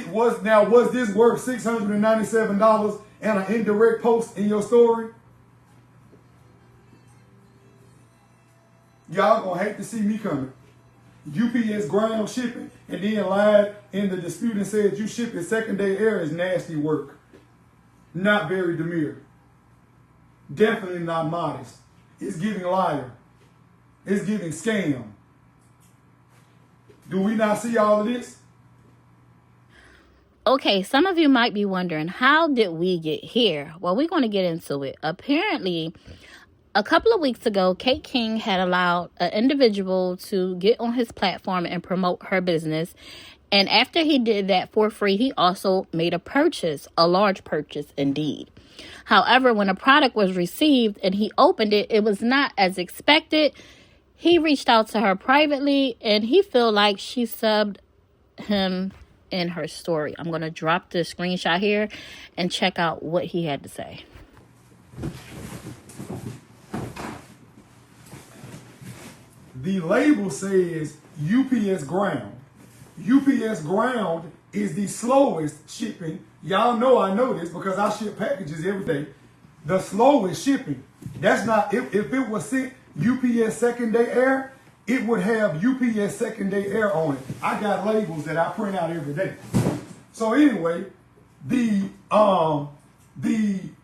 Was this worth $697 and an indirect post in your story? Y'all gonna hate to see me coming. UPS ground shipping and then lied in the dispute and said you shipping second-day air is nasty work. Not very demure. Definitely not modest. It's giving liar. It's giving scam. Do we not see all of this? Okay, some of you might be wondering, how did we get here? Well, we're going to get into it. Apparently, a couple of weeks ago, Kake King had allowed an individual to get on his platform and promote her business. And after he did that for free, he also made a purchase, a large purchase indeed. However, when a product was received and he opened it, it was not as expected. He reached out to her privately and he felt like she subbed him in her story. I'm going to drop the screenshot here and check out what he had to say. The label says UPS ground. UPS ground is the slowest shipping. Y'all know I know this because I ship packages every day. The slowest shipping. That's not, if it was sent UPS second day air, it would have UPS second day air on it. I got labels that I print out every day. So anyway, the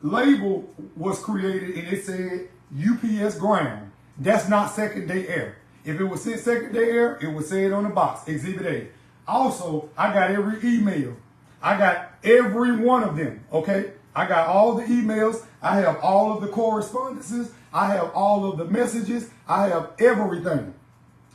label was created and it said UPS ground. That's not second day air. If it was sent second day air, it would say it on the box, Exhibit A. Also, I got every email. I got every one of them, okay? I got all the emails. I have all of the correspondences. I have all of the messages. I have everything,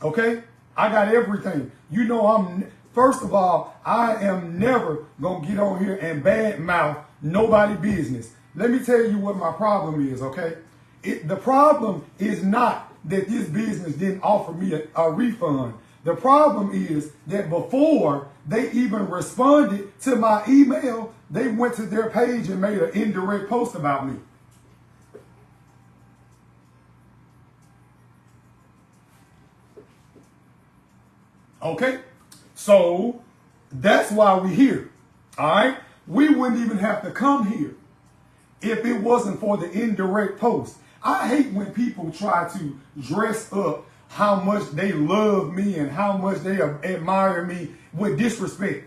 okay? I got everything. You know, first of all, I am never going to get on here and badmouth nobody business. Let me tell you what my problem is, okay? The problem is not that this business didn't offer me a refund. The problem is that before they even responded to my email, they went to their page and made an indirect post about me. Okay? So that's why we're here. All right? We wouldn't even have to come here if it wasn't for the indirect post. I hate when people try to dress up how much they love me and how much they admire me with disrespect.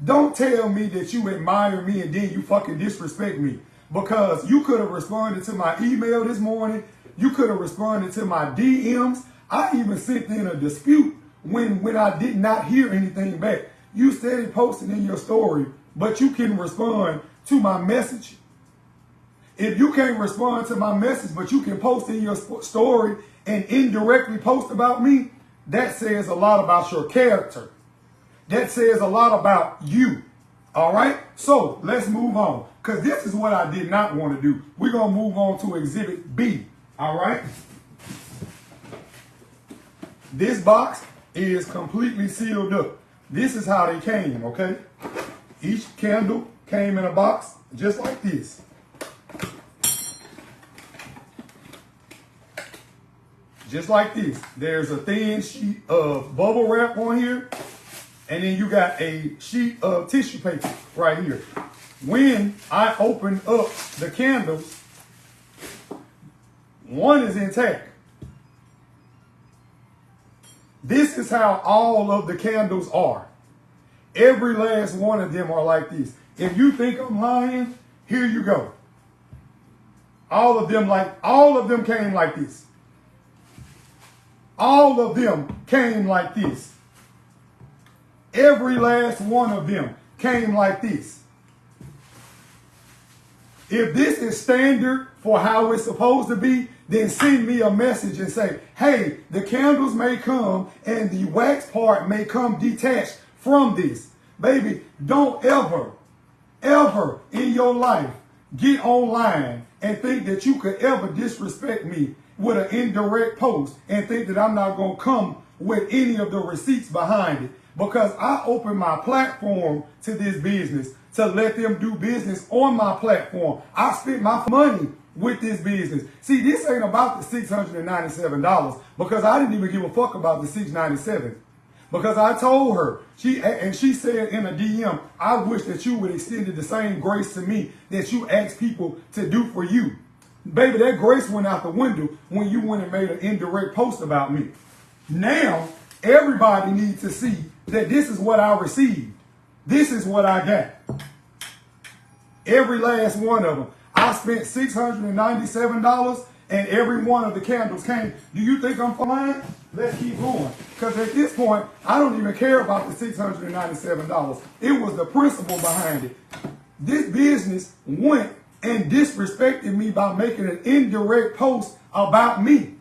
Don't tell me that you admire me and then you fucking disrespect me, because you could have responded to my email this morning. You could have responded to my DMs. I even sent in a dispute when I did not hear anything back. You started posting in your story, but you can respond to my message. If you can't respond to my message, but you can post in your story and indirectly post about me, that says a lot about your character. That says a lot about you. All right? So let's move on, because this is what I did not want to do. We're going to move on to Exhibit B. All right? This box is completely sealed up. This is how they came, okay? Each candle came in a box just like this. Just like this. There's a thin sheet of bubble wrap on here, and then you got a sheet of tissue paper right here. When I open up the candles, one is intact. This is how all of the candles are. Every last one of them are like this. If you think I'm lying, here you go. All of them came like this. All of them came like this. Every last one of them came like this. If this is standard for how it's supposed to be, then send me a message and say, hey, the candles may come and the wax part may come detached from this. Baby, don't ever in your life get online and think that you could ever disrespect me with an indirect post and think that I'm not going to come with any of the receipts behind it, because I open my platform to this business to let them do business on my platform. I spent my money with this business. See, this ain't about the $697, because I didn't even give a fuck about the $697. Because I told her, she said in a DM, I wish that you would extend the same grace to me that you ask people to do for you. Baby, that grace went out the window when you went and made an indirect post about me. Now, everybody needs to see that this is what I received. This is what I got. Every last one of them. I spent $697 and every one of the candles came. Do you think I'm flying? Let's keep going. Because at this point, I don't even care about the $697. It was the principle behind it. This business went and disrespected me by making an indirect post about me.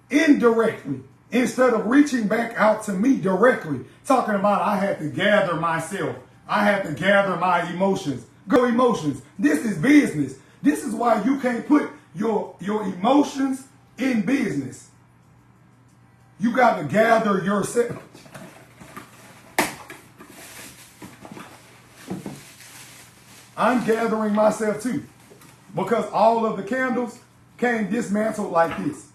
Indirectly. Instead of reaching back out to me directly. Talking about I had to gather myself. I had to gather my emotions. Go emotions. This is business. This is why you can't put your emotions in business. You got to gather yourself. I'm gathering myself too. Because all of the candles came dismantled like this.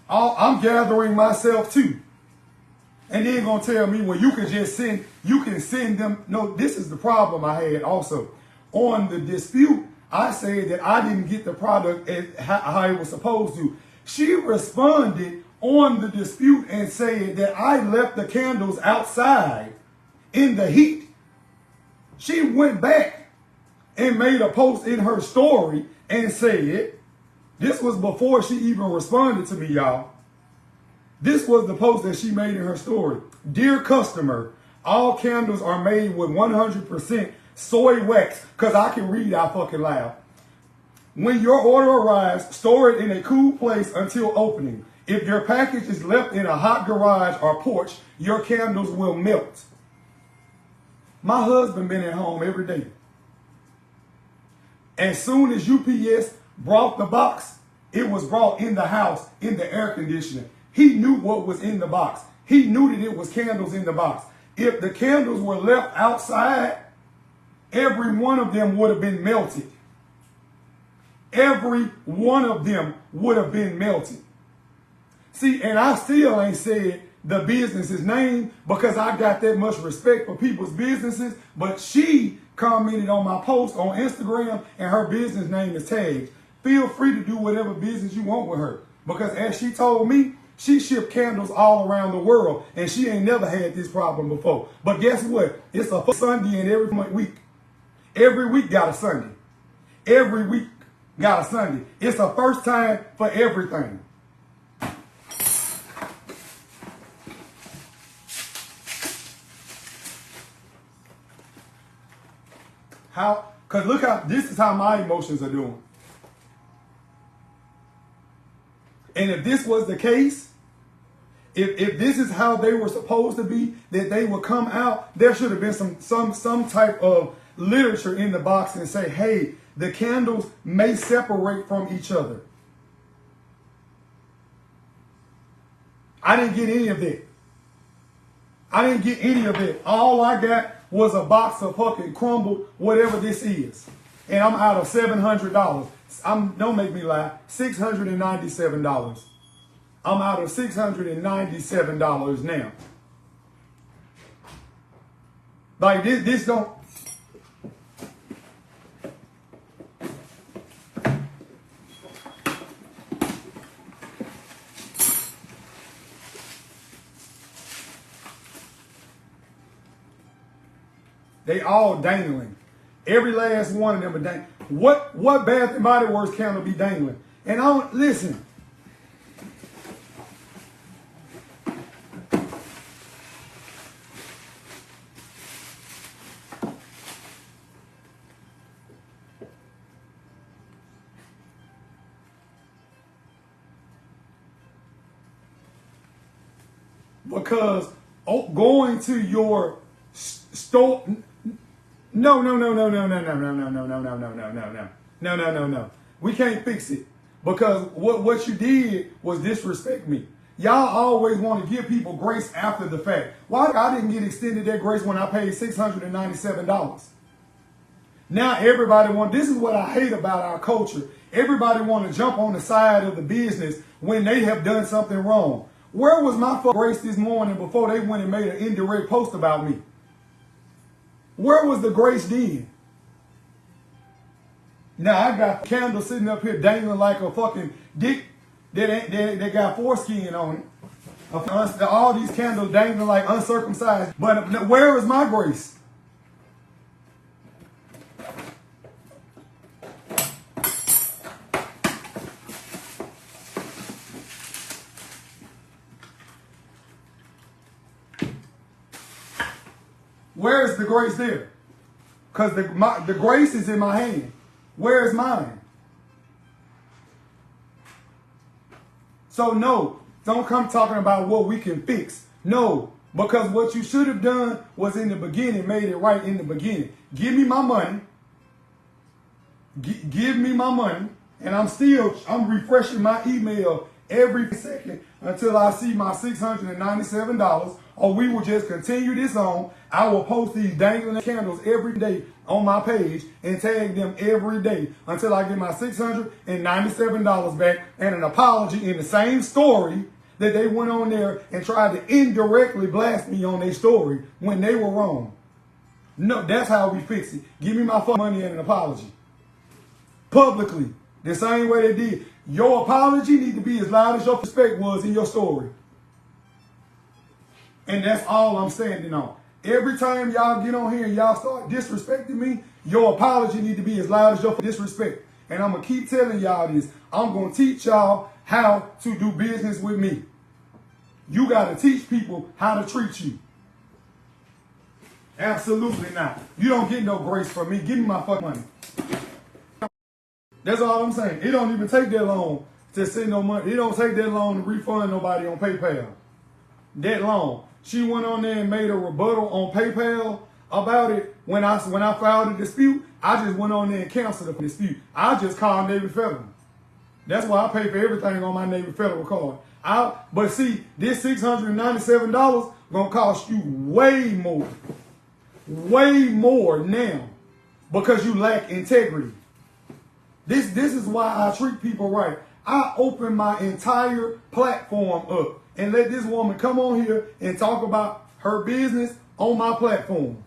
I'm gathering myself too. And then going to tell me, well, you can send them. No, this is the problem I had also. On the dispute, I said that I didn't get the product how it was supposed to. She responded on the dispute and said that I left the candles outside in the heat. She went back and made a post in her story and said, this was before she even responded to me, y'all. This was the post that she made in her story. Dear customer, all candles are made with 100% soy wax, because I can read out fucking loud. When your order arrives, store it in a cool place until opening. If your package is left in a hot garage or porch, your candles will melt. My husband been at home every day. As soon as UPS brought the box, it was brought in the house in the air conditioner. He knew what was in the box. He knew that it was candles in the box. If the candles were left outside, every one of them would have been melted. Every one of them would have been melted. See, and I still ain't said the business's name because I got that much respect for people's businesses, but she commented on my post on Instagram and her business name is tagged. Feel free to do whatever business you want with her. Because as she told me, she shipped candles all around the world and she ain't never had this problem before. But guess what? It's a Sunday in every week. Every week got a Sunday. Every week got a Sunday. It's a first time for everything. How? Because look how, this is how my emotions are doing. And if this was the case, if this is how they were supposed to be, that they would come out, there should have been some type of literature in the box and say, hey, the candles may separate from each other. I didn't get any of that. I didn't get any of it. All I got was a box of fucking crumbled, whatever this is. And I'm out of $700. Don't make me lie, $697. I'm out of $697 now. Like this don't. They all dangling. Every last one of them are dangling. What Bath and Body Works candle be dangling? And I don't listen. Because going to your store. No. We can't fix it. Because what you did was disrespect me. Y'all always want to give people grace after the fact. Why I didn't get extended that grace when I paid $697? Now everybody this is what I hate about our culture. Everybody want to jump on the side of the business when they have done something wrong. Where was my grace this morning before they went and made an indirect post about me? Where was the grace then? Now I got candles sitting up here dangling like a fucking dick that got foreskin on it. All these candles dangling like uncircumcised. But where is my grace? Where is the grace there? Because the grace is in my hand. Where is mine? So no, don't come talking about what we can fix. No, because what you should have done was in the beginning, made it right in the beginning. Give me my money. Give me my money. And I'm refreshing my email every second until I see my $697, or we will just continue this on. I will post these dangling candles every day on my page and tag them every day until I get my $697 back and an apology in the same story that they went on there and tried to indirectly blast me on their story when they were wrong. No, that's how we fix it. Give me my money and an apology. Publicly, the same way they did. Your apology need to be as loud as your respect was in your story. And that's all I'm standing on. Every time y'all get on here and y'all start disrespecting me, your apology need to be as loud as your disrespect. And I'm going to keep telling y'all this. I'm going to teach y'all how to do business with me. You got to teach people how to treat you. Absolutely not. You don't get no grace from me. Give me my fucking money. That's all I'm saying. It don't even take that long to send no money. It don't take that long to refund nobody on PayPal. That long. She went on there and made a rebuttal on PayPal about it. When I filed a dispute, I just went on there and canceled the dispute. I just called Navy Federal. That's why I pay for everything on my Navy Federal card. But see, this $697 gonna cost you way more now because you lack integrity. This is why I treat people right. I open my entire platform up and let this woman come on here and talk about her business on my platform.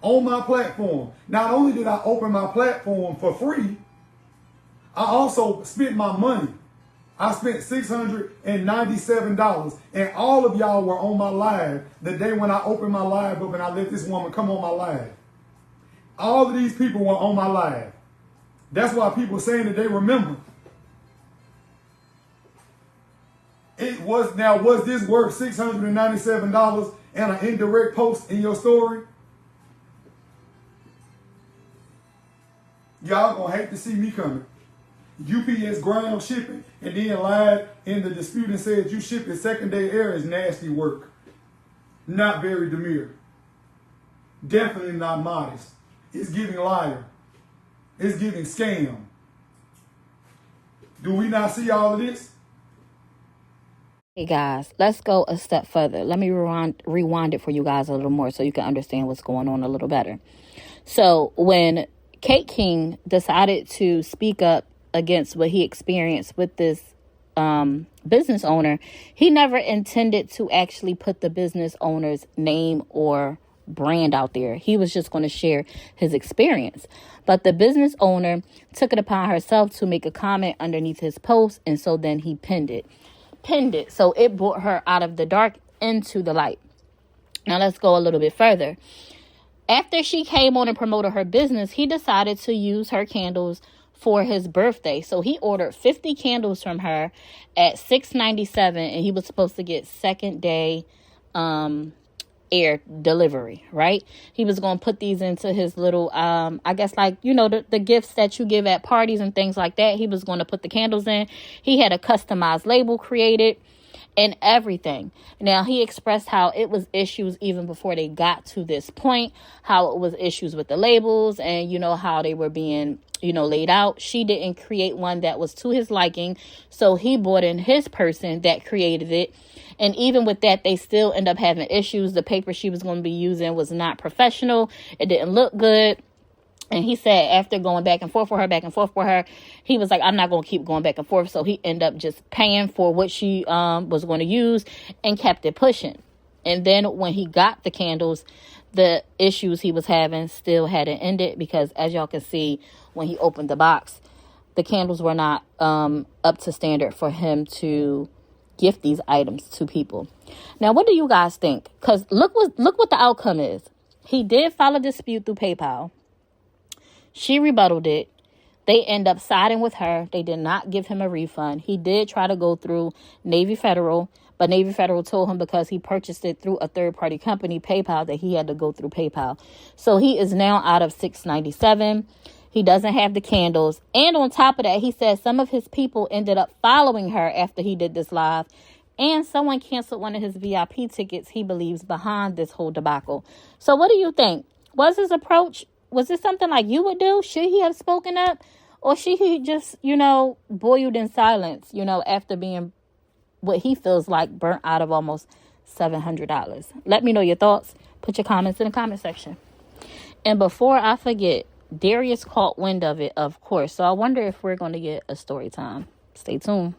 On my platform. Not only did I open my platform for free, I also spent my money. I spent $697, and all of y'all were on my live the day when I opened my live up and I let this woman come on my live. All of these people were on my live. That's why people saying that they remember. Was this worth $697 and an indirect post in your story? Y'all gonna hate to see me coming. UPS ground shipping and then lied in the dispute and said you shipped it second day air is nasty work. Not very demure. Definitely not modest. It's giving liar. It's giving scam. Do we not see all of this? Hey guys, let's go a step further. Let me rewind it for you guys a little more so you can understand what's going on a little better. So when Kake King decided to speak up against what he experienced with this business owner, he never intended to actually put the business owner's name or brand out there. He was just going to share his experience. But the business owner took it upon herself to make a comment underneath his post, and so then he pinned it. So it brought her out of the dark into the light. Now let's go a little bit further. After she came on and promoted her business, he decided to use her candles for his birthday. So he ordered 50 candles from her at $697, and he was supposed to get second day air delivery, right? He was going to put these into his little, I guess like, you know, the gifts that you give at parties and things like that. He was going to put the candles in. He had a customized label created and everything. Now, he expressed how it was issues even before they got to this point, how it was issues with the labels and, you know, how they were being, you know, laid out. She didn't create one that was to his liking. So he brought in his person that created it. And even with that, they still end up having issues. The paper she was going to be using was not professional. It didn't look good. And he said after going back and forth with her, he was like, I'm not going to keep going back and forth. So he ended up just paying for what she was going to use and kept it pushing. And then when he got the candles, the issues he was having still hadn't ended, because as y'all can see, when he opened the box, the candles were not up to standard for him to gift these items to people. Now, what do you guys think? Because look what the outcome is. He did file a dispute through PayPal. She rebutted it. They end up siding with her. They did not give him a refund. He did try to go through Navy Federal, but Navy Federal told him because he purchased it through a third-party company, PayPal, that he had to go through PayPal. So he is now out of $697. He doesn't have the candles. And on top of that, he said some of his people ended up following her after he did this live. And someone canceled one of his VIP tickets, he believes, behind this whole debacle. So what do you think? Was his approach, was this something like you would do? Should he have spoken up? Or should he just, boiled in silence, after being what he feels like burnt out of almost $700? Let me know your thoughts. Put your comments in the comment section. And before I forget, Darius caught wind of it, of course. So I wonder if we're going to get a story time. Stay tuned.